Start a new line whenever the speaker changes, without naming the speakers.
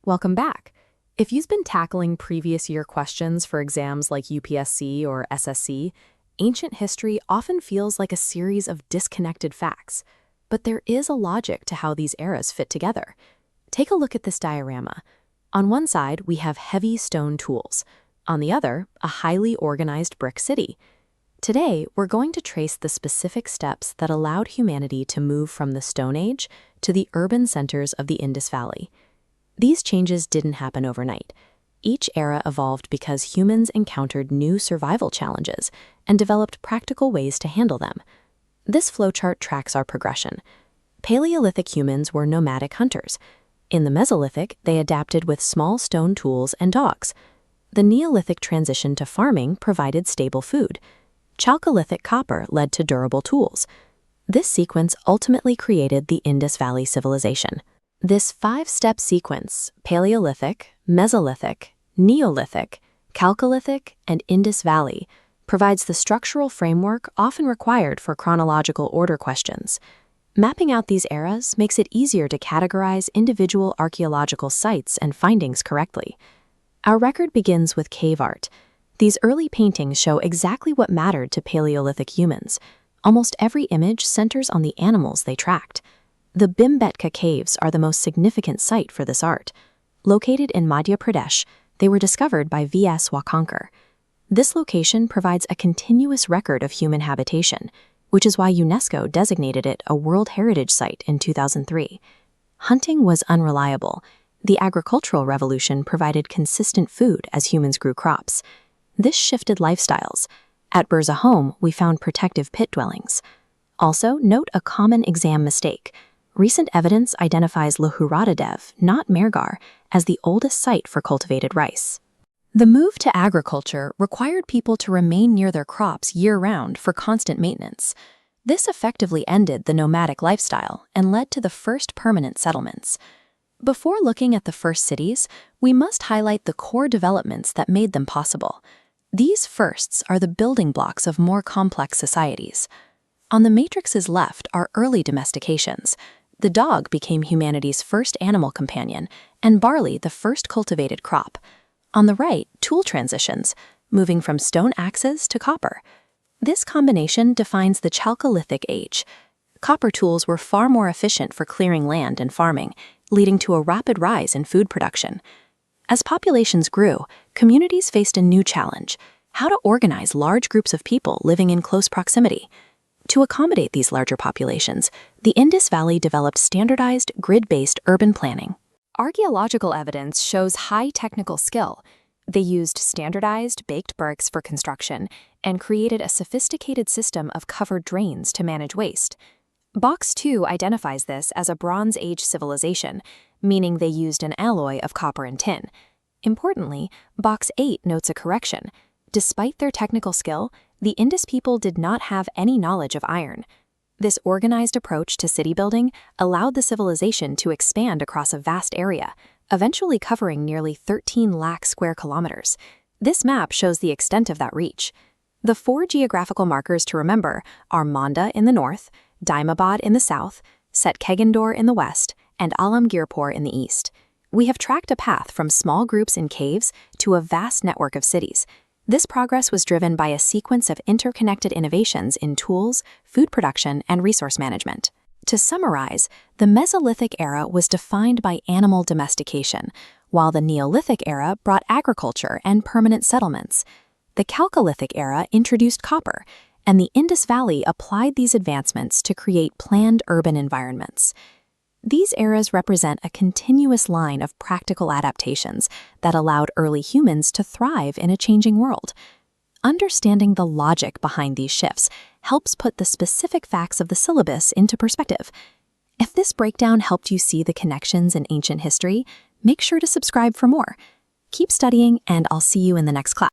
Welcome back. If you've been tackling previous year questions for exams like UPSC or SSC, ancient history often feels like a series of disconnected facts. But there is a logic to how these eras fit together. Take a look at this diorama. On one side, we have heavy stone tools. On the other, a highly organized brick city. Today, we're going to trace the specific steps that allowed humanity to move from the Stone Age to the urban centers of the Indus Valley. These changes didn't happen overnight. Each era evolved because humans encountered new survival challenges and developed practical ways to handle them. This flowchart tracks our progression. Paleolithic humans were nomadic hunters. In the Mesolithic, they adapted with small stone tools and dogs. The Neolithic transition to farming provided stable food. Chalcolithic copper led to durable tools. This sequence ultimately created the Indus Valley Civilization. This five-step sequence, Paleolithic, Mesolithic, Neolithic, Chalcolithic, and Indus Valley, provides the structural framework often required for chronological order questions. Mapping out these eras makes it easier to categorize individual archaeological sites and findings correctly. Our record begins with cave art. These early paintings show exactly what mattered to Paleolithic humans. Almost every image centers on the animals they tracked. The Bhimbetka caves are the most significant site for this art. Located in Madhya Pradesh, they were discovered by V.S. Wakankar. This location provides a continuous record of human habitation, which is why UNESCO designated it a World Heritage Site in 2003. Hunting was unreliable. The agricultural revolution provided consistent food as humans grew crops. This shifted lifestyles. At Burzahome, we found protective pit dwellings. Also, note a common exam mistake. Recent evidence identifies Lahuradadev, not Mehrgarh, as the oldest site for cultivated rice. The move to agriculture required people to remain near their crops year-round for constant maintenance. This effectively ended the nomadic lifestyle and led to the first permanent settlements. Before looking at the first cities, we must highlight the core developments that made them possible. These firsts are the building blocks of more complex societies. On the matrix's left are early domestications. The dog became humanity's first animal companion, and barley the first cultivated crop. On the right, tool transitions, moving from stone axes to copper. This combination defines the Chalcolithic age. Copper tools were far more efficient for clearing land and farming, leading to a rapid rise in food production. As populations grew, communities faced a new challenge: how to organize large groups of people living in close proximity. To accommodate these larger populations, the Indus Valley developed standardized, grid-based urban planning. Archaeological evidence shows high technical skill. They used standardized, baked bricks for construction and created a sophisticated system of covered drains to manage waste. Box 2 identifies this as a Bronze Age civilization, meaning they used an alloy of copper and tin. Importantly, Box 8 notes a correction. Despite their technical skill, the Indus people did not have any knowledge of iron. This organized approach to city building allowed the civilization to expand across a vast area, eventually covering nearly 13 lakh square kilometers. This map shows the extent of that reach. The 4 geographical markers to remember are Manda in the north, Daimabad in the south, Setkegendor in the west, and Alamgirpur in the east. We have tracked a path from small groups in caves to a vast network of cities. This progress was driven by a sequence of interconnected innovations in tools, food production, and resource management. To summarize, the Mesolithic era was defined by animal domestication, while the Neolithic era brought agriculture and permanent settlements. The Chalcolithic era introduced copper, and the Indus Valley applied these advancements to create planned urban environments. These eras represent a continuous line of practical adaptations that allowed early humans to thrive in a changing world. Understanding the logic behind these shifts helps put the specific facts of the syllabus into perspective. If this breakdown helped you see the connections in ancient history, make sure to subscribe for more. Keep studying, and I'll see you in the next class.